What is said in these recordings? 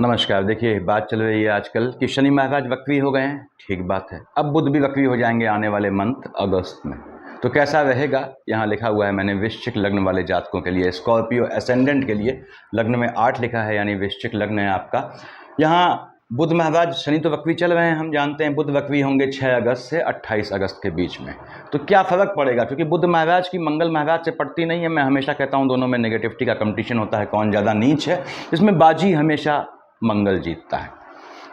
नमस्कार। देखिए, बात चल रही है आजकल कि शनि महाराज वक्री हो गए हैं। ठीक बात है, अब बुध भी वक्री हो जाएंगे आने वाले मंथ अगस्त में। तो कैसा रहेगा, यहाँ लिखा हुआ है मैंने वृश्चिक लग्न वाले जातकों के लिए, स्कॉर्पियो एसेंडेंट के लिए। लग्न में 8 लिखा है, यानी वृश्चिक लग्न है आपका। यहाँ बुध महाराज, शनि तो वक्री चल रहे हैं, हम जानते हैं। बुध वक्री होंगे 6 अगस्त से 28 अगस्त के बीच में। तो क्या फ़र्क पड़ेगा, क्योंकि बुध महाराज की मंगल महाराज से पड़ती नहीं है। मैं हमेशा कहता हूँ दोनों में नेगेटिविटी का कंपटीशन होता है, कौन ज़्यादा नीच है। इसमें बाजी हमेशा मंगल जीतता है।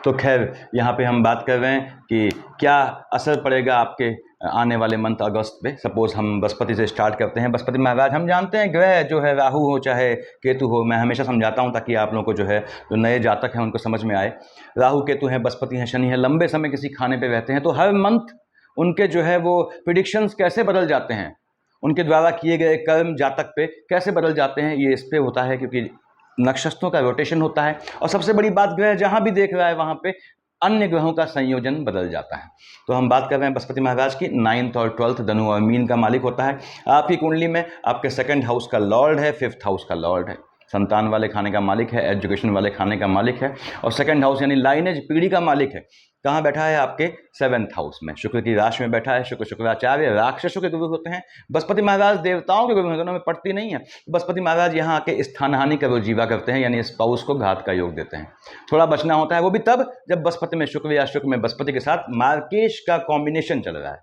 तो खैर, यहाँ पे हम बात कर रहे हैं कि क्या असर पड़ेगा आपके आने वाले मंथ अगस्त पे। सपोज हम बृहस्पति से स्टार्ट करते हैं। बृहस्पति महाराज, हम जानते हैं ग्रह जो है, राहु हो चाहे केतु हो, मैं हमेशा समझाता हूँ ताकि आप लोगों को जो है, जो नए जातक हैं उनको समझ में आए। राहु केतु हैं, बृहस्पति हैं, शनि है, लंबे समय किसी खाने पे रहते हैं, तो हर मंथ उनके जो है वो प्रिडिक्शंस कैसे बदल जाते हैं, उनके द्वारा किए गए कर्म जातक पे कैसे बदल जाते हैं, ये इस पे होता है क्योंकि नक्षत्रों का रोटेशन होता है। और सबसे बड़ी बात, ग्रह जहाँ भी देख रहा है वहाँ पे अन्य ग्रहों का संयोजन बदल जाता है। तो हम बात कर रहे हैं बृहस्पति महाराज की। 9th और 12th धनु और मीन का मालिक होता है। आपकी कुंडली में आपके 2nd हाउस का लॉर्ड है, 5th हाउस का लॉर्ड है, संतान वाले खाने का मालिक है, एजुकेशन वाले खाने का मालिक है। और 2nd हाउस यानी लाइनेज, पीढ़ी का मालिक है। कहाँ बैठा है, आपके 7th हाउस में, शुक्र की राशि में बैठा है। शुक्राचार्य राक्षसों के गुरु होते हैं। बृहस्पति महाराज देवताओं के गुरु होते हैं, में पड़ती नहीं है। बृहस्पति महाराज यहाँ आके स्थान हानि का जीवा करते हैं, यानी स्पाउस को घात का योग देते हैं। थोड़ा बचना होता है, वो भी तब जब बृहस्पति में शुक्र या शुक्र में बृहस्पति के साथ मार्केश का कॉम्बिनेशन चल रहा है।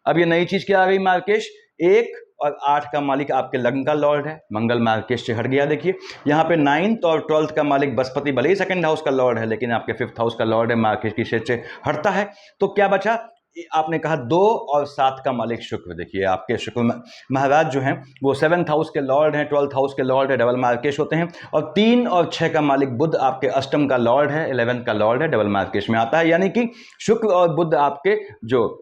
अब ये नई चीज क्या आ गई, मार्केश 1 और 8 का मालिक आपके लग्न का लॉर्ड है। मंगल मार्केश से हट गया। देखिए यहाँ पे 9th और 12th का मालिक बृहस्पति भले ही 2nd हाउस का लॉर्ड है, लेकिन आपके 5th हाउस का लॉर्ड है, मार्केश की क्षेत्र से हटता है। तो क्या बचा, आपने कहा 2 और 7 का मालिक शुक्र। देखिए आपके शुक्र महाराज जो हैं वो 7th हाउस के लॉर्ड हैं, 12th हाउस के लॉर्ड है, डबल मार्केश होते हैं। और 3 और 6 का मालिक बुध आपके अष्टम का लॉर्ड है, 11th का लॉर्ड है, डबल मार्केश में आता है। यानी कि शुक्र और बुध आपके जो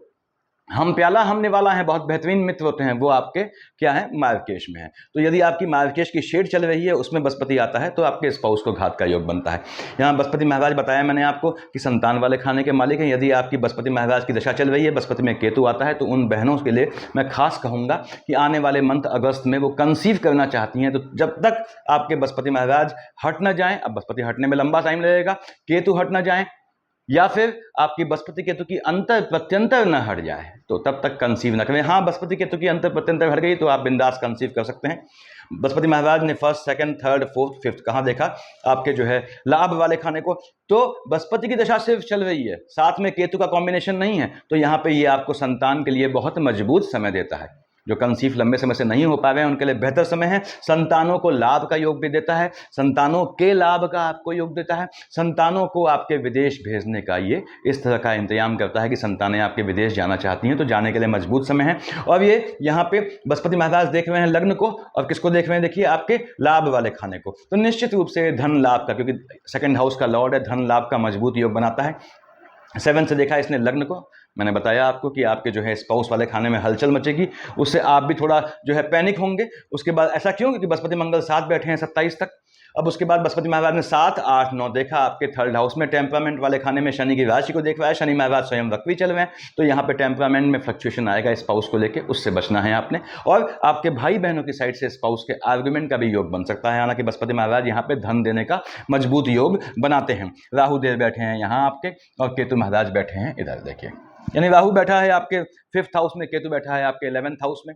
हम प्याला हमने वाला है, बहुत बेहतरीन मित्र होते हैं, वो आपके क्या है, मार्केश में है। तो यदि आपकी मार्केश की शेड चल रही है, उसमें बृहस्पति आता है, तो आपके स्पाउस को घात का योग बनता है। यहाँ बृहस्पति महाराज बताया मैंने आपको कि संतान वाले खाने के मालिक हैं। यदि आपकी बृहस्पति महाराज की दशा चल रही है, बृहस्पति में केतु आता है, तो उन बहनों के लिए मैं खास कहूँगा कि आने वाले मंथ अगस्त में वो कंसीव करना चाहती हैं, तो जब तक आपके बृहस्पति महाराज हट न जाएँ, अब बृहस्पति हटने में लंबा टाइम लगेगा, केतु हट न जाएँ, या फिर आपकी बृहस्पति केतु की अंतर प्रत्यंतर न हट जाए, तो तब तक कंसीव न करें। हाँ, बृहस्पति केतु की अंतर प्रत्यंतर हट गई तो आप बिंदास कंसीव कर सकते हैं। बृहस्पति महाराज ने 1st, 2nd, 3rd, 4th, 5th कहाँ देखा, आपके जो है लाभ वाले खाने को। तो बृहस्पति की दशा सिर्फ चल रही है, साथ में केतु का कॉम्बिनेशन नहीं है, तो यहाँ पे ये आपको संतान के लिए बहुत मजबूत समय देता है। जो कंसीव लंबे समय से नहीं हो पा रहे हैं उनके लिए बेहतर समय है। संतानों को लाभ का योग भी देता है, संतानों के लाभ का आपको योग देता है, संतानों को आपके विदेश भेजने का ये इस तरह का इंतजाम करता है कि संतानें आपके विदेश जाना चाहती हैं, तो जाने के लिए मजबूत समय है। और ये यहाँ पे बृहस्पति महाराज देख रहे हैं लग्न को, और किसको देख रहे हैं, देखिए आपके लाभ वाले खाने को। तो निश्चित रूप से धन लाभ का, क्योंकि 2nd हाउस का लॉर्ड है, धन लाभ का मजबूत योग बनाता है। 7 से देखा इसने लग्न को। मैंने बताया आपको कि आपके जो है स्पाउस वाले खाने में हलचल मचेगी, उससे आप भी थोड़ा जो है पैनिक होंगे। उसके बाद ऐसा क्यों, क्योंकि बृहस्पति मंगल साथ बैठे हैं 27 तक। अब उसके बाद बृहस्पति महाराज ने 7, 8, 9 देखा आपके 3rd हाउस में, टेम्परामेंट वाले खाने में शनि की राशि को देख रहा है। शनि महाराज स्वयं वक्री चल रहे हैं, तो यहाँ पे टेम्परामेंट में फ्लक्चुएशन आएगा स्पाउस को लेके, उससे बचना है आपने। और आपके भाई बहनों की साइड से स्पाउस के आर्गुमेंट का भी योग बन सकता है। हालांकि बृहस्पति महाराज यहाँ पे धन देने का मजबूत योग बनाते हैं। राहु देव बैठे हैं यहाँ आपके, और केतु महाराज बैठे हैं इधर। देखिए यानी राहु बैठा है आपके 5th हाउस में, केतु बैठा है आपके 11th हाउस में।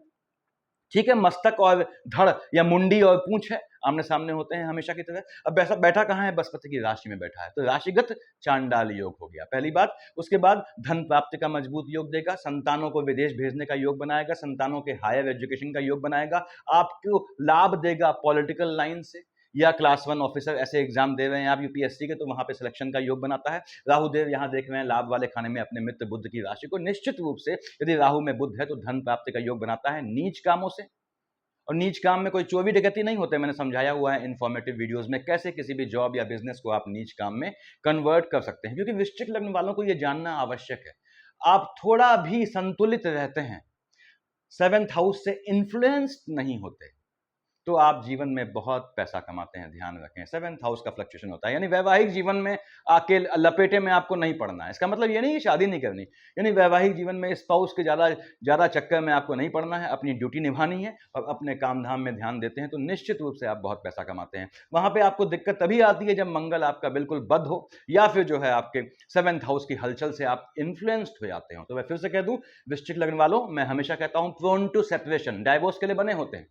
ठीक है, मस्तक और धड़ या मुंडी और पूंछ है, आमने सामने होते हैं हमेशा की तरह। अब ऐसा बैठा कहाँ है, बृहस्पति की राशि में बैठा है, तो राशिगत चांडाल योग हो गया पहली बात। उसके बाद धन प्राप्ति का मजबूत योग देगा, संतानों को विदेश भेजने का योग बनाएगा, संतानों के हायर एजुकेशन का योग बनाएगा, आपको लाभ देगा पॉलिटिकल लाइन से, या क्लास 1 ऑफिसर ऐसे एग्जाम दे रहे हैं आप यूपीएससी के, तो वहां पे सिलेक्शन का योग बनाता है। राहु देव यहाँ देख रहे हैं लाभ वाले खाने में अपने मित्र बुध की राशि को। निश्चित रूप से यदि राहु में बुध है तो धन प्राप्ति का योग बनाता है नीच कामों से। और नीच काम में कोई चोरी डकैती नहीं होते, मैंने समझाया हुआ है इन्फॉर्मेटिव वीडियोस में कैसे किसी भी जॉब या बिजनेस को आप नीच काम में कन्वर्ट कर सकते हैं। क्योंकि वृश्चिक लग्न वालों को यह जानना आवश्यक है, आप थोड़ा भी संतुलित रहते हैं, 7th हाउस से इन्फ्लुएंस्ड नहीं होते, तो आप जीवन में बहुत पैसा कमाते हैं, ध्यान रखें। 7th हाउस का फ्लक्चुएशन होता है, यानी वैवाहिक जीवन में आके लपेटे में आपको नहीं पड़ना है। इसका मतलब ये नहीं कि शादी नहीं करनी, यानी वैवाहिक जीवन में स्पाउस के ज़्यादा चक्कर में आपको नहीं पड़ना है, अपनी ड्यूटी निभानी है और अपने काम धाम में ध्यान देते हैं तो निश्चित रूप से आप बहुत पैसा कमाते हैं। वहाँ पे आपको दिक्कत तभी आती है जब मंगल आपका बिल्कुल बद हो या फिर जो है आपके 7th हाउस की हलचल से आप इन्फ्लुएंस्ड हो जाते हो। तो मैं फिर से कह दूं, वृश्चिक लग्न वालों, मैं हमेशा कहता हूं प्रोन टू सेपरेशन, डाइवोर्स के लिए बने होते हैं।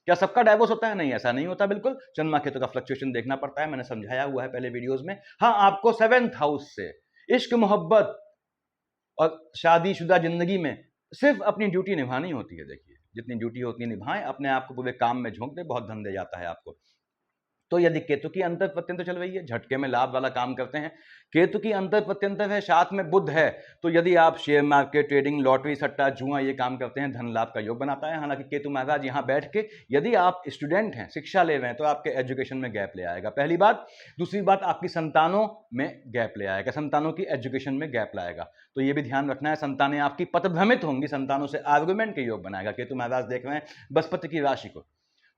क्या सबका डाइवोर्स होता है? नहीं, ऐसा नहीं होता बिल्कुल। चंद्रमा केतु का फ्लक्चुएशन देखना पड़ता है, मैंने समझाया हुआ है पहले वीडियोस में। हाँ, आपको 7th हाउस से इश्क मोहब्बत और शादीशुदा जिंदगी में सिर्फ अपनी ड्यूटी निभानी होती है। देखिए, जितनी ड्यूटी होती है निभाएं, अपने आप को पूरे काम में झोंक दे, बहुत धन दे जाता है आपको। तो यदि केतु की अंतर प्रत्यंतर चल रही है, झटके में लाभ वाला काम करते हैं, केतु की अंतर प्रत्यंतर है, साथ में बुध है, तो यदि आप शेयर मार्केट, ट्रेडिंग, लॉटरी, सट्टा, जुआ ये काम करते हैं, धन लाभ का योग बनाता है। हालांकि केतु महाराज यहाँ बैठ के, यदि आप स्टूडेंट हैं, शिक्षा ले रहे हैं, तो आपके एजुकेशन में गैप ले आएगा, पहली बात। दूसरी बात, आपकी संतानों में गैप ले आएगा, संतानों की एजुकेशन में गैप लाएगा। तो ये भी ध्यान रखना है, संतानें आपकी पथभ्रमित होंगी, संतानों से आर्गुमेंट के योग बनाएगा। केतु महाराज देख रहे हैं बृहस्पति की राशि को,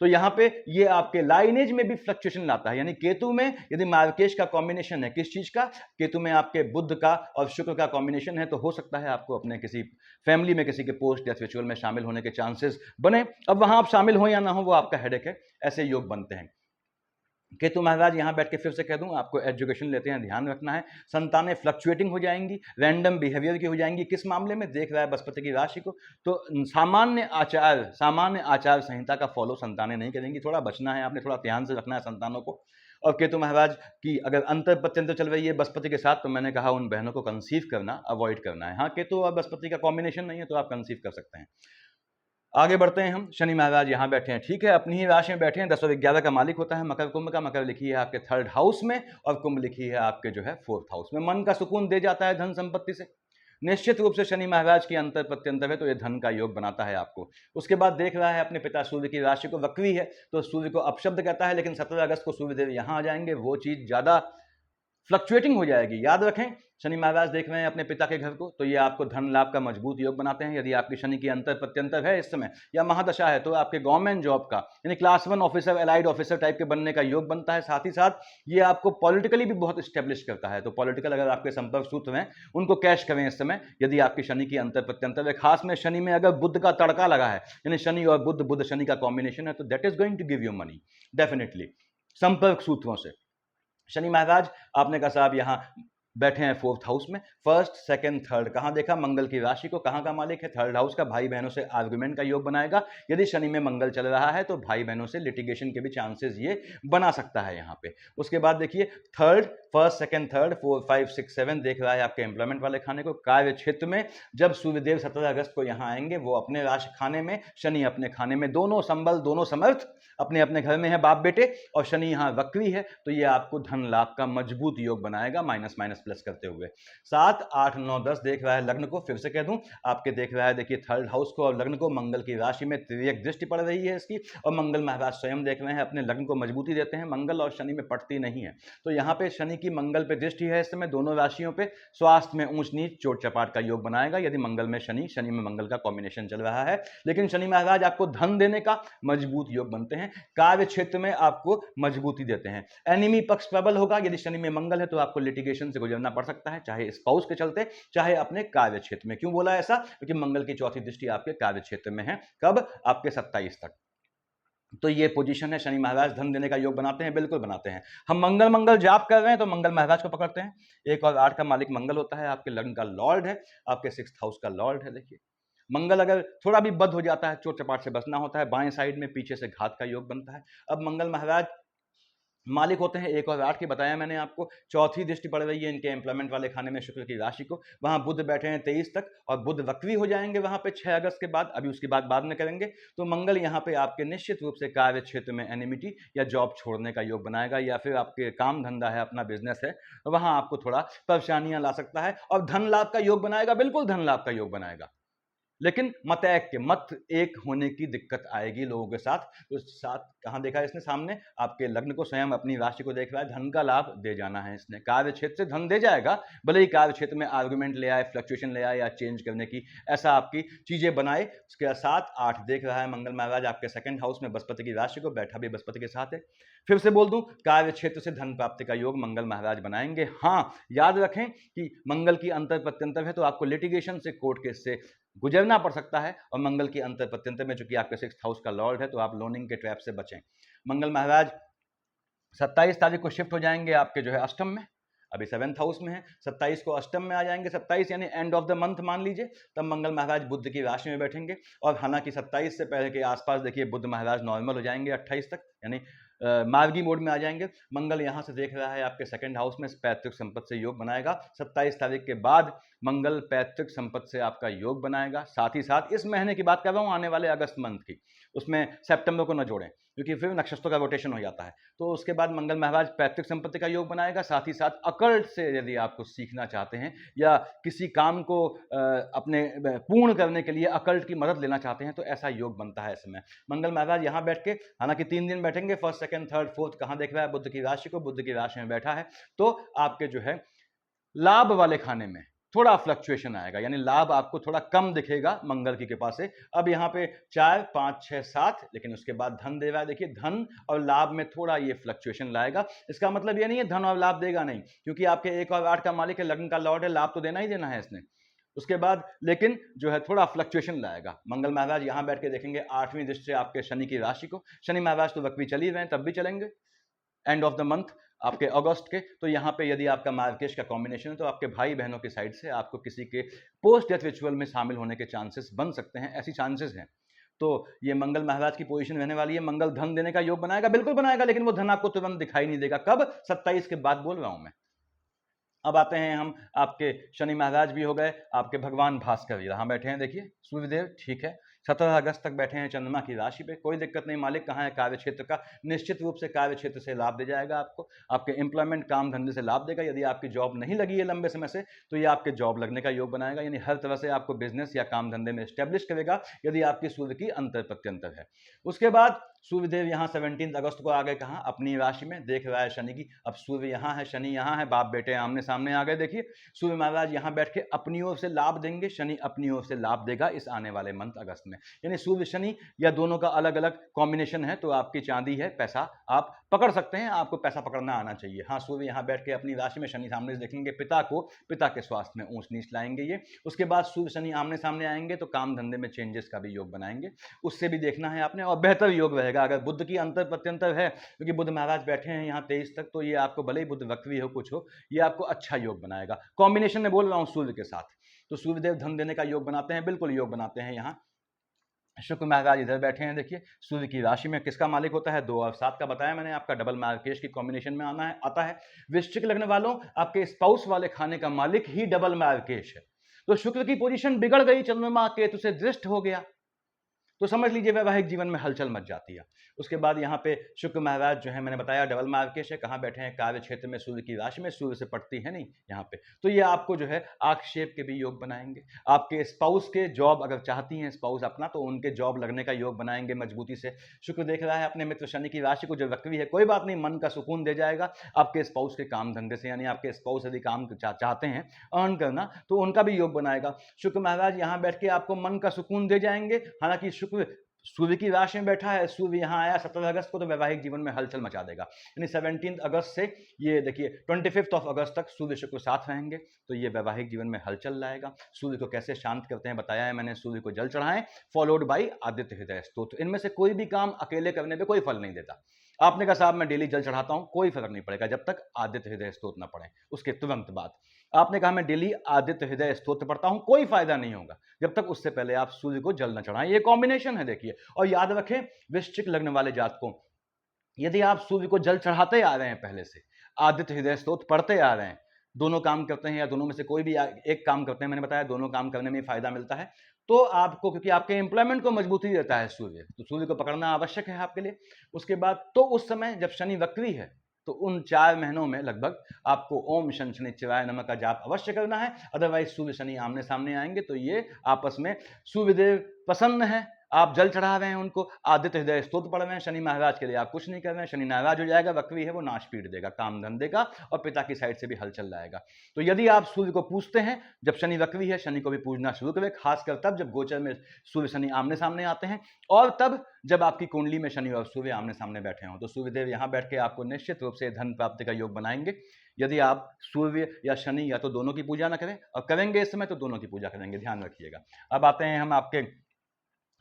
तो यहां पे ये आपके लाइनेज में भी फ्लक्चुएशन लाता है। यानी केतु में यदि मार्केश का कॉम्बिनेशन है, किस चीज का? केतु में आपके बुध का और शुक्र का कॉम्बिनेशन है, तो हो सकता है आपको अपने किसी फैमिली में किसी के पोस्ट या रिचुअल में शामिल होने के चांसेस बने। अब वहां आप शामिल हो या ना हो वो आपका हेडेक है, ऐसे योग बनते हैं। केतु महाराज यहां बैठ के फिर से कह दूं, आपको एजुकेशन लेते हैं, ध्यान रखना है। संतानें फ्लक्चुएटिंग हो जाएंगी, रैंडम बिहेवियर की हो जाएंगी। किस मामले में? देख रहा है बृहस्पति की राशि को, तो सामान्य आचार संहिता का फॉलो संतानें नहीं करेंगी। थोड़ा बचना है, आपने थोड़ा ध्यान से रखना है संतानों को। और केतु महाराज की अगर अंतर प्रत्यंतर चल रही है बृहस्पति के साथ, तो मैंने कहा उन बहनों को कंसीव करना अवॉइड करना है। हाँ, केतु और बृहस्पति का कॉम्बिनेशन नहीं है तो आप कंसीव कर सकते हैं। आगे बढ़ते हैं हम। शनि महाराज यहाँ बैठे हैं, ठीक है, अपनी ही राशि में बैठे हैं। 10 और 11 का मालिक होता है मकर कुंभ का। मकर लिखी है आपके 3rd हाउस में और कुंभ लिखी है आपके जो है 4th हाउस में। मन का सुकून दे जाता है धन संपत्ति से। निश्चित रूप से शनि महाराज की अंतर प्रत्यंतर है, तो ये धन का योग बनाता है आपको। उसके बाद देख रहा है अपने पिता सूर्य की राशि को, वक्री है तो सूर्य को अपशब्द कहता है, लेकिन 17 अगस्त को सूर्यदेव यहाँ आ जाएंगे, वो चीज ज्यादा फ्लक्चुएटिंग हो जाएगी। याद रखें, शनि महाराज देख रहे हैं अपने पिता के घर को, तो ये आपको धन लाभ का मजबूत योग बनाते हैं। यदि आपकी शनि की अंतर प्रत्यंतर है इस समय या महादशा है, तो आपके गवर्नमेंट जॉब का यानी class 1 officer, allied officer type के बनने का योग बनता है। साथ ही साथ ये आपको पॉलिटिकली भी बहुत स्टेब्लिश करता है। तो पॉलिटिकल अगर आपके संपर्क सूत्र हैं उनको कैश करें इस समय, यदि आपकी शनि की अंतर प्रत्यंतर है। खास में शनि में अगर बुध का तड़का लगा है, यानी शनि और बुध, बुध शनि का कॉम्बिनेशन है, तो that is going to give you money definitely संपर्क सूत्रों से। शनि महाराज आपने कहा साहब यहाँ बैठे हैं 4th हाउस में, 1st, 2nd, 3rd कहां देखा? मंगल की राशि को। कहां का मालिक है? 3rd हाउस का। भाई बहनों से आर्गुमेंट का योग बनाएगा। यदि शनि में मंगल चल रहा है तो भाई बहनों से लिटिगेशन के भी चांसेस ये बना सकता है यहाँ पे। उसके बाद देखिए 3rd, 1st, 2nd, 3rd, 4, 5, 6, 7 देख रहा है आपके एम्प्लॉयमेंट वाले खाने को। कार्य क्षेत्र में जब सूर्यदेव 17 अगस्त को यहाँ आएंगे, वो अपने राशि खाने में, शनि अपने खाने में, दोनों संबल, दोनों समर्थ अपने अपने घर में है बाप बेटे, और शनि यहाँ वक्री है, तो ये आपको धन लाभ का मजबूत योग बनाएगा, माइनस माइनस प्लस करते हुए। 7, 8, 9, 10 देख रहा है लग्न को। फिर से कह दूं, आपके देख रहा है देखिए 3rd हाउस को और लग्न को। मंगल की राशि में तिर्यक दृष्टि पड़ रही है इसकी, और मंगल महाराज स्वयं देख रहे हैं अपने लग्न को मजबूती देते हैं। मंगल और शनि में पटती नहीं है, तो यहाँ पे शनि की मंगल पे दृष्टि है इस समय दोनों राशियों पे। स्वास्थ्य में ऊंच नीच, चोट चपाट का योग बनाएगा यदि मंगल में शनि, शनि में मंगल का कॉम्बिनेशन चल रहा है। लेकिन शनि महाराज आपको धन देने का मजबूत योग बनते हैं, कार्य क्षेत्र में आपको मजबूती देते हैं। एनिमी पक्ष प्रबल होगा, यदि शनि में मंगल है तो आपको लिटिगेशन से गुजरना पड़ सकता है, चाहे स्पाउस के चलते, चाहे अपने कार्य क्षेत्र में। क्यों बोला ऐसा? क्योंकि मंगल की चौथी दृष्टि आपके कार्य क्षेत्र में है। कब? आपके 27 तक। तो ये पोजीशन है। शनि महाराज धन देने का योग बनाते हैं, बिल्कुल बनाते हैं। हम मंगल मंगल जाप कर रहे हैं तो मंगल महाराज को पकड़ते हैं। 1 और 8 का मालिक मंगल होता है, आपके लग्न का लॉर्ड है, आपके 6th हाउस का लॉर्ड है। देखिए मंगल अगर थोड़ा भी बद हो जाता है, चोट चपाट से बचना होता है। बाएं साइड में पीछे से घात का योग बनता है। अब मंगल महाराज मालिक होते हैं 1 और 8 की, बताया मैंने आपको। चौथी दृष्टि पड़ रही है इनके एम्प्लॉयमेंट वाले खाने में, शुक्र की राशि को। वहां बुध बैठे हैं 23 तक, और बुध वक्री हो जाएंगे वहां पे 6 अगस्त के बाद। अभी उसकी बात बाद में करेंगे। तो मंगल यहाँ पे आपके निश्चित रूप से कार्य क्षेत्र में एनिमिटी या जॉब छोड़ने का योग बनाएगा, या फिर आपके काम धंधा है, अपना बिजनेस है, वहां आपको थोड़ा परेशानियां ला सकता है। और धन लाभ का योग बनाएगा, बिल्कुल धन लाभ का योग बनाएगा। लेकिन मत एक के मत एक होने की दिक्कत आएगी लोगों के साथ। तो साथ कहाँ देखा है इसने, सामने आपके लग्न को, स्वयं अपनी राशि को देख रहा है, धन का लाभ दे जाना है इसने, कार्य क्षेत्र से धन दे जाएगा, भले ही कार्य क्षेत्र में आर्गुमेंट ले आए, फ्लक्चुएशन ले आए या चेंज करने की ऐसा आपकी चीजें बनाए। उसके साथ 8 देख रहा है मंगल महाराज आपके सेकंड हाउस में बृहस्पति की राशि को, बैठा भी बृहस्पति के साथ है। फिर से बोल दूं, कार्य क्षेत्र से धन प्राप्ति का योग मंगल महाराज बनाएंगे। हाँ, याद रखें कि मंगल की अंतर प्रत्यंतर है, तो आपको लिटिगेशन से, कोर्ट केस से गुजरना पड़ सकता है, और मंगल की अंतर प्रत्यंतर में चूंकि आपके 6th हाउस का लॉर्ड है, तो आप लोनिंग के ट्रैप से बचें। मंगल महाराज 27 तारीख को शिफ्ट हो जाएंगे आपके जो है अष्टम में, अभी 7th हाउस में है, 27 को अष्टम में आ जाएंगे, 27 यानी एंड ऑफ द मंथ मान लीजिए, तब मंगल महाराज बुध की राशि में बैठेंगे। और हालांकि 27 से पहले के आसपास देखिए बुध महाराज नॉर्मल हो जाएंगे 28 तक, यानी मार्गी मोड में आ जाएंगे। मंगल यहां से देख रहा है आपके सेकंड हाउस में, पैतृक संपत्ति से योग बनाएगा। 27 तारीख के बाद मंगल पैतृक संपत्ति से आपका योग बनाएगा। साथ ही साथ इस महीने की बात कर रहा हूं, आने वाले अगस्त मंथ की, उसमें सितंबर को न जोड़ें क्योंकि फिर नक्षत्रों का रोटेशन हो जाता है। तो उसके बाद मंगल महाराज पैतृक संपत्ति का योग बनाएगा। साथ ही साथ अकल्ट से यदि आप कुछ सीखना चाहते हैं या किसी काम को अपने पूर्ण करने के लिए अकल्ट की मदद लेना चाहते हैं, तो ऐसा योग बनता है इस समय। मंगल महाराज यहाँ बैठ के, हालांकि 3 दिन बैठेंगे, फर्स्ट सेकंड थर्ड फोर्थ, कहाँ देख रहा है बुध की राशि को, बुध की राशि में बैठा है, तो आपके जो है लाभ वाले खाने में थोड़ा फ्लक्चुएशन आएगा, यानी लाभ आपको थोड़ा कम दिखेगा मंगल की कृपा से। अब यहाँ पे 4 5 6 7, लेकिन उसके बाद धन दे रहा है, देखिए धन और लाभ में थोड़ा ये फ्लक्चुएशन लाएगा। इसका मतलब ये नहीं है धन और लाभ देगा नहीं, क्योंकि आपके 1 और 8 का मालिक है, लग्न का लॉर्ड है, लाभ तो देना ही देना है इसने। उसके बाद लेकिन जो है थोड़ा फ्लक्चुएशन लाएगा। मंगल महाराज यहाँ बैठ के देखेंगे 8वीं दृष्टि से आपके शनि की राशि को। शनि महाराज तो वक्री चल ही रहे हैं, तब भी चलेंगे एंड ऑफ द मंथ आपके अगस्त के। तो यहाँ पे यदि आपका मार्केश का कॉम्बिनेशन है, तो आपके भाई बहनों की साइड से आपको किसी के पोस्ट डेथ रिचुअल में शामिल होने के चांसेस बन सकते हैं, ऐसी चांसेस हैं। तो ये मंगल महाराज की पोजीशन रहने वाली है। मंगल धन देने का योग बनाएगा, बिल्कुल बनाएगा, लेकिन वो धन आपको तुरंत दिखाई नहीं देगा। कब? 27 के बाद बोल रहा हूं मैं। अब आते हैं हम, आपके शनि महाराज भी हो गए, आपके भगवान भास्कर भी यहां बैठे हैं, देखिए सूर्यदेव, ठीक है, 17 अगस्त तक बैठे हैं चंद्रमा की राशि पे, कोई दिक्कत नहीं। मालिक कहाँ है? कार्य क्षेत्र का। निश्चित रूप से कार्य क्षेत्र से लाभ दे जाएगा आपको, आपके एम्प्लॉयमेंट काम धंधे से लाभ देगा। यदि आपकी जॉब नहीं लगी है लंबे समय से, तो ये आपके जॉब लगने का योग बनाएगा, यानी हर तरह से आपको बिजनेस या काम धंधे में स्टेब्लिश करेगा, यदि आपकी सूर्य की अंतर प्रत्यंतर है। उसके बाद सूर्यदेव यहाँ 17 अगस्त को आ गए, कहाँ? अपनी राशि में, देख रहा है शनि की। अब सूर्य यहाँ है, शनि यहाँ है, बाप बेटे आमने सामने आ गए। देखिए सूर्य महाराज यहाँ बैठ के अपनी ओर से लाभ देंगे, शनि अपनी ओर से लाभ देगा इस आने वाले मंथ अगस्त में। यानी सूर्य शनि या दोनों का अलग अलग कॉम्बिनेशन है, तो आपकी चांदी है, पैसा आप पकड़ सकते हैं, आपको पैसा पकड़ना आना चाहिए। हाँ, सूर्य यहाँ बैठ के अपनी राशि में, शनि सामने से देखेंगे पिता को, पिता के स्वास्थ्य में ऊंच नीच लाएंगे ये। उसके बाद सूर्य शनि आमने सामने आएंगे तो काम धंधे में चेंजेस का भी योग बनाएंगे, उससे भी देखना है आपने, और बेहतर योग रहेगा। अगर बुध की अंतर प्रत्यंतर है, क्योंकि बुध महाराज बैठे हैं यहाँ 23 तक, तो ये आपको भले ही बुध वक्री हो कुछ हो, ये आपको अच्छा योग बनाएगा। कॉम्बिनेशन में बोल रहा हूँ सूर्य के साथ, तो सूर्यदेव धन देने का योग बनाते हैं, बिल्कुल योग बनाते हैं। यहाँ शुक्र महाराज इधर बैठे हैं, देखिए सूर्य की राशि में किसका मालिक होता है? 2 और 7 का बताया मैंने आपका, डबल मार्केश की कॉम्बिनेशन में आता है। वृश्चिक लग्न वालों, आपके स्पाउस वाले खाने का मालिक ही डबल मार्केश है, तो शुक्र की पोजीशन बिगड़ गई, चंद्रमा केतु से दृष्ट हो गया, तो समझ लीजिए वैवाहिक जीवन में हलचल मच जाती है। उसके बाद यहाँ पे शुक्र महाराज जो है, मैंने बताया डबल मार्केश है, कहाँ बैठे हैं? कार्य क्षेत्र में, सूर्य की राशि में, सूर्य से पड़ती है नहीं यहाँ पे, तो ये आपको जो है आक्षेप के भी योग बनाएंगे। आपके स्पाउस के जॉब अगर चाहती हैं स्पाउस अपना, तो उनके जॉब लगने का योग बनाएंगे मजबूती से। शुक्र देख रहा है अपने मित्र शनि की राशि को, जो वक्री है, कोई बात नहीं, मन का सुकून दे जाएगा आपके स्पाउस के काम धंधे से, यानी आपके स्पाउस यदि काम चाहते हैं अर्न करना, तो उनका भी योग बनाएगा। शुक्र महाराज यहाँ बैठ के आपको मन का सुकून दे जाएंगे। हालांकि शुक्र सूर्य की राशि में बैठा है, सूर्य यहाँ आया 17 अगस्त को, तो वैवाहिक जीवन में हलचल मचा देगा। यानी 17 अगस्त से ये देखिए 25 अगस्त तक सूर्य शुक्र साथ रहेंगे, तो ये वैवाहिक जीवन में हलचल लाएगा। सूर्य को कैसे शांत करते हैं बताया है मैंने, सूर्य को जल चढ़ाएं, फॉलोड बाई आदित्य हृदय स्तोत्र। इनमें से कोई भी काम अकेले करने पे कोई फल नहीं देता। आपने कहा साहब मैं डेली जल चढ़ाता हूं, कोई फर्क नहीं पड़ेगा जब तक आदित्य हृदय स्तोत्र न पढ़ें। उसके तुरंत बाद आपने कहा मैं डेली आदित्य हृदय स्तोत्र पढ़ता हूं, कोई फायदा नहीं होगा जब तक उससे पहले आप सूर्य को जल न चढ़ाएं। ये कॉम्बिनेशन है देखिए। और याद रखें, वृश्चिक लग्न वाले जातकों, यदि आप सूर्य को जल चढ़ाते आ रहे हैं, पहले से आदित्य हृदय स्तोत्र पढ़ते आ रहे हैं, दोनों काम करते हैं या दोनों में से कोई भी एक काम करते हैं, मैंने बताया दोनों काम करने में फायदा मिलता है, तो आपको, क्योंकि आपके एम्प्लॉयमेंट को मजबूती देता है सूर्य, तो सूर्य को पकड़ना आवश्यक है आपके लिए। उसके बाद तो उस समय जब शनि वक्री है, तो उन 4 महीनों में लगभग आपको ओम शन शनिश्चराय नमः का जाप अवश्य करना है। अदरवाइज सूर्य शनि आमने सामने आएंगे तो ये आपस में सूर्यदेव प्रसन्न है, आप जल चढ़ा रहे हैं उनको, आदित्य हृदय स्तोत्र पढ़ रहे हैं, शनि महाराज के लिए आप कुछ नहीं कर रहे हैं, शनि नाराज हो जाएगा, वक्री है वो नाश पीट देगा काम धंधे का, और पिता की साइड से भी हलचल लाएगा। तो यदि आप सूर्य को पूजते हैं, जब शनि वक्री है शनि को भी पूजना शुरू करें, खासकर तब जब गोचर में सूर्य शनि आमने सामने आते हैं, और तब जब आपकी कुंडली में शनि और सूर्य आमने सामने बैठे हों। तो सूर्यदेव यहाँ बैठ के आपको निश्चित रूप से धन प्राप्ति का योग बनाएंगे। यदि आप सूर्य या शनि या तो दोनों की पूजा ना करें, और करेंगे इस समय तो दोनों की पूजा करेंगे, ध्यान रखिएगा। अब आते हैं हम आपके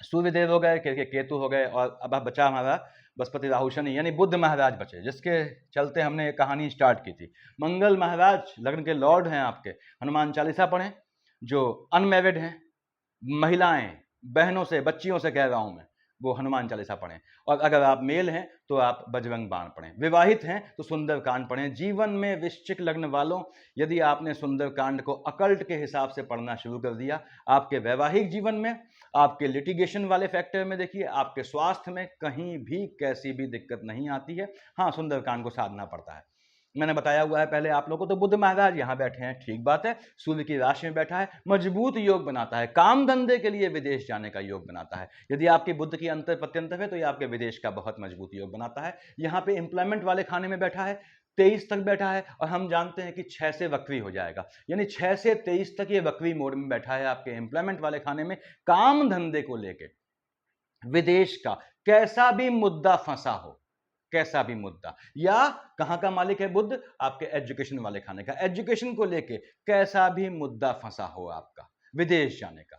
सूर्यदेव हो गए, केतु हो गए, और अब बचा हमारा बृहस्पति राहु शनि, यानी बुध महाराज बचे, जिसके चलते हमने ये कहानी स्टार्ट की थी। मंगल महाराज लग्न के लॉर्ड हैं आपके, हनुमान चालीसा पढ़ें। जो अनमैरिड हैं, महिलाएं, बहनों से, बच्चियों से कह रहा हूं मैं, वो हनुमान चालीसा पढ़ें। और अगर आप मेल हैं तो आप बजरंग बाण पढ़ें। विवाहित हैं तो सुंदरकांड पढ़ें। जीवन में वृश्चिक लग्न वालों, यदि आपने सुंदरकांड को अकल्ट के हिसाब से पढ़ना शुरू कर दिया, आपके वैवाहिक जीवन में, आपके लिटिगेशन वाले फैक्टर में, देखिए आपके स्वास्थ्य में कहीं भी कैसी भी दिक्कत नहीं आती है। हाँ, सुंदरकांड को साधना पड़ता है, मैंने बताया हुआ है पहले आप लोगों को। तो बुध महाराज यहाँ बैठे हैं, ठीक बात है, सूर्य की राशि में बैठा है, मजबूत योग बनाता है, काम धंधे के लिए विदेश जाने का योग बनाता है। यदि आपकी बुध की अंतर प्रत्यंतर है तो ये आपके विदेश का बहुत मजबूत योग बनाता है। यहाँ पे एम्प्लॉयमेंट वाले खाने में बैठा है, 23 तक बैठा है, और हम जानते हैं कि 6 से वक्री हो जाएगा, यानी 6 से 23 तक ये वक्री मोड में बैठा है आपके एम्प्लॉयमेंट वाले खाने में। काम धंधे को लेके विदेश का कैसा भी मुद्दा फंसा हो, कैसा भी मुद्दा, या कहां का मालिक है बुध, आपके एजुकेशन वाले खाने का, एजुकेशन को लेके कैसा भी मुद्दा फंसा हो आपका विदेश जाने का,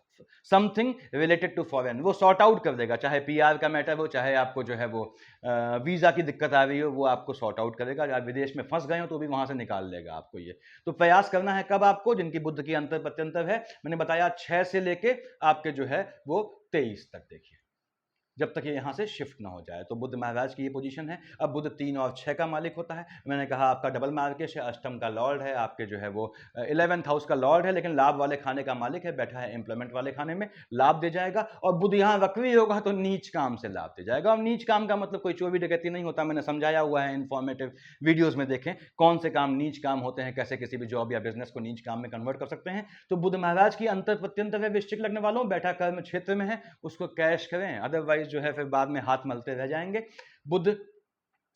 समथिंग रिलेटेड टू फॉरेन, वो सॉर्ट आउट कर देगा। चाहे पीआर का मैटर हो, चाहे आपको जो है वो वीजा की दिक्कत आ रही हो, वो आपको सॉर्ट आउट करेगा। या विदेश में फंस गए हो तो भी वहां से निकाल लेगा आपको ये। तो प्रयास करना है कब आपको, जिनकी बुध की अंतर प्रत्यंतर है, मैंने बताया 6 से लेके आपके जो है वो 23 तक, देखिए जब तक ये यहाँ से शिफ्ट ना हो जाए। तो बुध महाराज की ये पोजीशन है। अब बुध 3 और 6 का मालिक होता है, मैंने कहा आपका डबल मार्केश है, अष्टम का लॉर्ड है, आपके जो है वो 11th हाउस का लॉर्ड है, लेकिन लाभ वाले खाने का मालिक है, बैठा है एम्प्लॉयमेंट वाले खाने में, लाभ दे जाएगा। और बुध यहाँ वक्री होगा तो नीच काम से लाभ दे जाएगा। और नीच काम का मतलब कोई चोरी डकैती नहीं होता, मैंने समझाया हुआ है इन्फॉर्मेटिव वीडियोज में, देखें कौन से काम नीच काम होते हैं, कैसे किसी भी जॉब या बिजनेस को नीच काम में कन्वर्ट कर सकते हैं। तो बुध महाराज की अंतर प्रत्यंतर है वृश्चिक लग्न वालों, बैठा कर्म क्षेत्र में है, उसको कैश करें, अदरवाइज जो है फिर बाद में हाथ मलते रह जाएंगे। बुध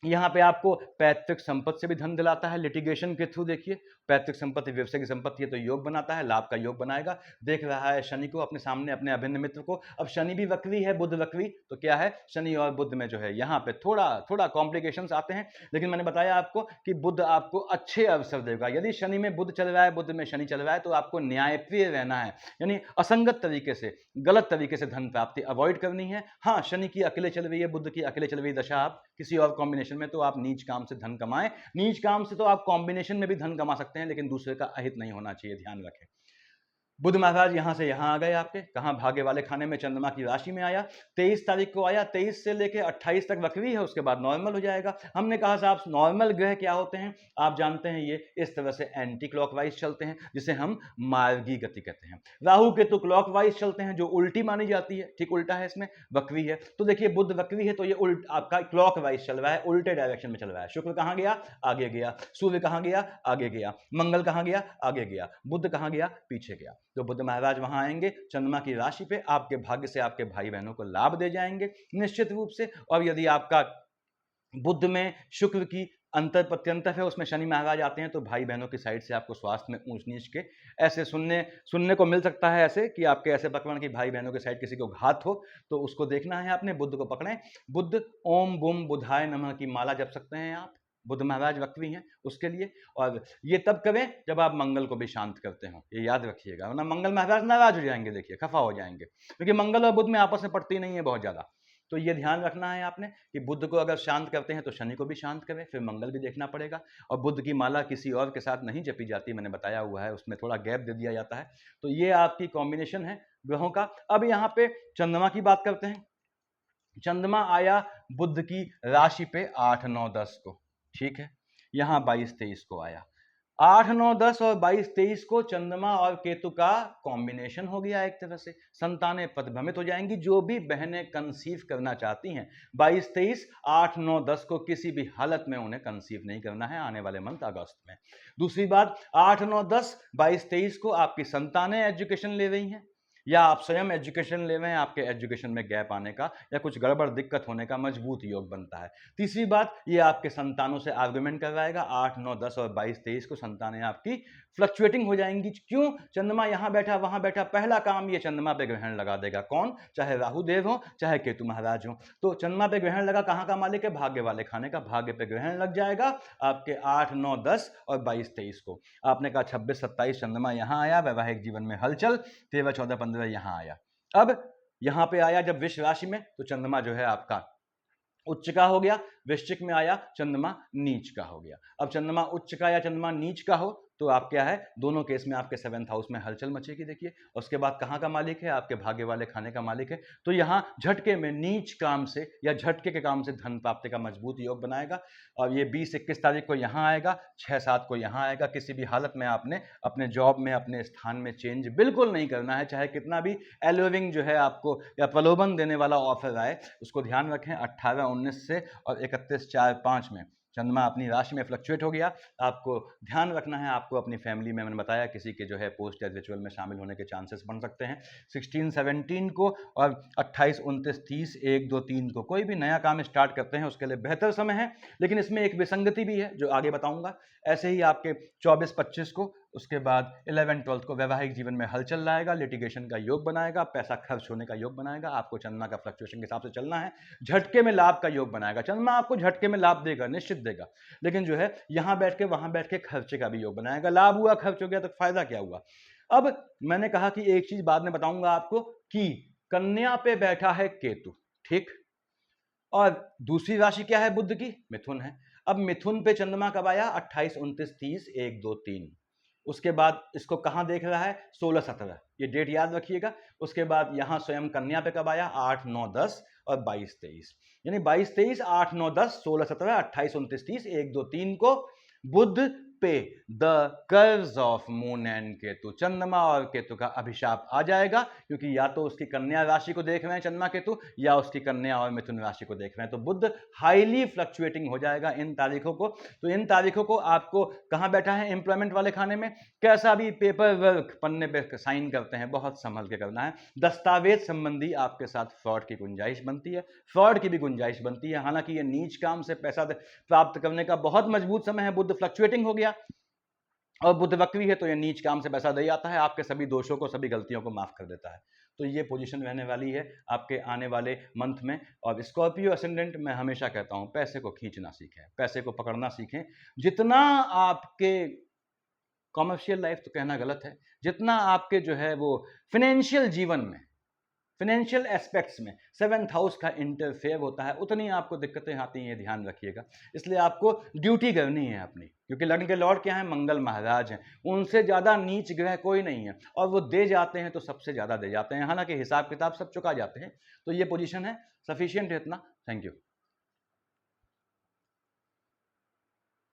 यहां पे आपको पैतृक संपत्ति से भी धन दिलाता है, लिटिगेशन के थ्रू। देखिए पैतृक संपत्ति व्यवसाय की संपत्ति है तो योग बनाता है, लाभ का योग बनाएगा। देख रहा है शनि को अपने सामने, अपने अभिन्न मित्र को। अब शनि भी वक्री है, बुध वक्री, तो क्या है, शनि और बुध में जो है यहाँ पे थोड़ा कॉम्प्लिकेशंस आते हैं। लेकिन मैंने बताया आपको कि बुध आपको अच्छे अवसर देगा। यदि शनि में बुध चल रहा है, बुध में शनि चल रहा है, तो आपको न्यायप्रिय रहना है, यानी असंगत तरीके से, गलत तरीके से धन प्राप्ति अवॉइड करनी है। हाँ, शनि की अकेले चल रही है, बुध की अकेले चल रही दशा, आप किसी और कॉम्बिनेशन में तो आप नीच काम से धन कमाएं। नीच काम से तो आप कॉम्बिनेशन में भी धन कमा सकते हैं, लेकिन दूसरे का अहित नहीं होना चाहिए, ध्यान रखें। बुध महाराज यहां से यहां आ गए आपके, कहां, भाग्य वाले खाने में, चंद्रमा की राशि में आया। 23 तारीख को आया, 23 से लेके 28 तक वक्री है, उसके बाद नॉर्मल हो जाएगा। हमने कहा साहब नॉर्मल ग्रह क्या होते हैं, आप जानते हैं ये इस तरह से एंटी क्लॉकवाइज चलते हैं, जिसे हम मार्गी गति कहते हैं। राहु केतु क्लॉकवाइज चलते हैं, जो उल्टी मानी जाती है, ठीक उल्टा है, इसमें वक्री है। तो देखिए बुध वक्री है तो ये आपका क्लॉकवाइज चल रहा है, उल्टे डायरेक्शन में चल रहा है। शुक्र कहां गया, आगे गया। सूर्य कहां गया, आगे गया। मंगल कहां गया, आगे गया। बुध कहां गया, पीछे गया। तो बुध महाराज वहां आएंगे चंद्रमा की राशि पे, आपके भाग्य से आपके भाई बहनों को लाभ दे जाएंगे निश्चित रूप से। और यदि आपका बुध में शुक्र की अंतर प्रत्यंतर है, उसमें शनि महाराज आते हैं, तो भाई बहनों की साइड से आपको स्वास्थ्य में ऊंच नीच के ऐसे सुनने को मिल सकता है, ऐसे कि आपके ऐसे प्रकरण की भाई बहनों के साइड किसी को घात हो, तो उसको देखना है आपने। बुध को पकड़ें, बुध ओम बुम बुधाय नमः की माला जप सकते हैं आप, बुध महाराज वक्री हैं उसके लिए। और ये तब करें जब आप मंगल को भी शांत करते हो, ये याद रखिएगा, वरना मंगल महाराज नाराज हो जाएंगे, देखिए खफा हो जाएंगे, क्योंकि मंगल और बुध में आपस में पड़ती नहीं है बहुत ज्यादा। तो ये ध्यान रखना है आपने कि बुध को अगर शांत करते हैं तो शनि को भी शांत करें, फिर मंगल भी देखना पड़ेगा। और बुध की माला किसी और के साथ नहीं जपी जाती, मैंने बताया हुआ है, उसमें थोड़ा गैप दे दिया जाता है। तो ये आपकी कॉम्बिनेशन है ग्रहों का। अब यहाँ पे चंद्रमा की बात करते हैं। चंद्रमा आया बुध की राशि पे 8, 9, 10 को, ठीक है, यहाँ 22, 23 को आया। 8, 9, 10 और 22, 23 को चंद्रमा और केतु का कॉम्बिनेशन हो गया। एक तरह से संतानें पदभ्रमित हो जाएंगी। जो भी बहनें कंसीव करना चाहती हैं 22, 23, 8, 9, 10 को किसी भी हालत में उन्हें कंसीव नहीं करना है आने वाले मंथ अगस्त में। दूसरी बात, 8, 9, 10, 22, 23 को आपकी संतानें एजुकेशन ले रही हैं या आप स्वयं एजुकेशन ले रहे हैं, आपके एजुकेशन में गैप आने का या कुछ गड़बड़ दिक्कत होने का मजबूत योग बनता है। तीसरी बात, ये आपके संतानों से आर्गुमेंट करवाएगा। 8, 9, 10 और 22, 23 को संतानें आपकी फ्लक्चुएटिंग हो जाएंगी। क्यों? चंद्रमा यहां बैठा वहां बैठा, पहला काम ये चंद्रमा पे ग्रहण लगा देगा। कौन? चाहे राहु देव हो चाहे केतु महाराज हो। तो चंद्रमा पे ग्रहण लगा, कहां का मालिक है? भाग्य वाले खाने का। भाग्य पे ग्रहण लग जाएगा आपके 8, 9, 10 और 22, 23 को। आपने कहा 26, 27 चंद्रमा यहां आया, वैवाहिक जीवन में हलचल। 13, 14, 15 यहां आया। अब यहां पे आया जब वृष राशि में, तो चंद्रमा जो है आपका उच्च का हो गया। वृश्चिक में आया, चंद्रमा नीच का हो गया। अब चंद्रमा उच्च का या चंद्रमा नीच का हो तो आप क्या है, दोनों केस में आपके 7th हाउस में हलचल मचेगी। देखिए, उसके बाद कहां का मालिक है? आपके भाग्य वाले खाने का मालिक है। तो यहां झटके में नीच काम से या झटके के काम से धन प्राप्ति का मजबूत योग बनाएगा। और ये 20-21 तारीख को यहां आएगा, 6-7 को यहां आएगा। किसी भी हालत में आपने अपने जॉब में, अपने स्थान में चेंज बिल्कुल नहीं करना है, चाहे कितना भी एलोविंग जो है आपको या प्रलोभन देने वाला ऑफर आए। उसको ध्यान रखें। 18, 19 से और 31, 4, 5 में चंद्रमा अपनी राशि में फ्लक्चुएट हो गया। आपको ध्यान रखना है, आपको अपनी फैमिली में, मैंने बताया, किसी के जो है पोस्ट या रिचुअल में शामिल होने के चांसेस बन सकते हैं। 16, 17 को और 28, 29, 30, 1, 2, 3 को कोई भी नया काम स्टार्ट करते हैं उसके लिए बेहतर समय है। लेकिन इसमें एक विसंगति भी है जो आगे बताऊंगा। ऐसे ही आपके 24, 25 को, उसके बाद 11, 12 को वैवाहिक जीवन में हलचल लाएगा, लिटिगेशन का योग बनाएगा, पैसा खर्च होने का योग बनाएगा। आपको चंद्रमा का फ्लक्चुएशन के हिसाब से चलना है। झटके में लाभ का योग बनाएगा। चंद्रमा आपको झटके में लाभ देगा, निश्चित देगा, लेकिन जो है यहां बैठ के वहां बैठ के खर्चे का भी योग बनाएगा। लाभ हुआ, खर्च हो गया तो फायदा क्या हुआ? अब मैंने कहा कि एक चीज बाद में बताऊंगा आपको कि कन्या पे बैठा है केतु, ठीक, और दूसरी राशि क्या है बुध की? मिथुन है। अब मिथुन पे चंद्रमा कब आया? 28, 29, 30, 1, 2, 3। उसके बाद इसको कहां देख रहा है? 16, 17, ये डेट याद रखिएगा। उसके बाद यहां स्वयं कन्या पे कब आया? 8, 9, 10 और 22, 23। यानी 22, 23, 8, 9, 10, 16, 17, 28, 29, 30, 1, 2, 3 को बुध पे the curves of moon and Ketu, चंद्रमा और केतु का अभिशाप आ जाएगा। क्योंकि या तो उसकी कन्या राशि को देख रहे हैं चंद्रमा केतु, या उसकी कन्या और मिथुन राशि को देख रहे हैं। तो बुध हाईली फ्लक्चुएटिंग हो जाएगा इन तारीखों को। तो इन तारीखों को आपको कहां बैठा है? एम्प्लॉयमेंट वाले खाने में। कैसा भी पेपर वर्क पन्ने पे साइन करते हैं, बहुत संभल के करना है। दस्तावेज संबंधी आपके साथ फ्रॉड की गुंजाइश बनती है, फ्रॉड की भी गुंजाइश बनती है। हालांकि ये नीच काम से पैसा प्राप्त करने का बहुत मजबूत समय है। बुध फ्लक्चुएटिंग हो गया और बुध वक्री है, तो ये नीच काम से पैसा दे आता है, आपके सभी दोषों को, सभी गलतियों को माफ कर देता है। तो ये पोजीशन रहने वाली है आपके आने वाले मंथ में। और स्कॉर्पियो असेंडेंट, मैं हमेशा कहता हूं, पैसे को खींचना सीखें, पैसे को पकड़ना सीखें। जितना आपके कॉमर्शियल लाइफ तो कहना गलत है, जितना आपके जो है वो फाइनेंशियल जीवन में, फाइनेंशियल एस्पेक्ट्स में 7th हाउस का इंटरफेयर होता है, उतनी आपको दिक्कतें आती हैं, ये ध्यान रखिएगा। इसलिए आपको ड्यूटी करनी है अपनी, क्योंकि लग्न के लॉर्ड क्या है? मंगल महाराज हैं। उनसे ज़्यादा नीच ग्रह कोई नहीं है, और वो दे जाते हैं तो सबसे ज़्यादा दे जाते हैं। हालांकि हिसाब किताब सब चुका जाते हैं। तो ये पोजीशन है, सफिशियंट है इतना। Thank you.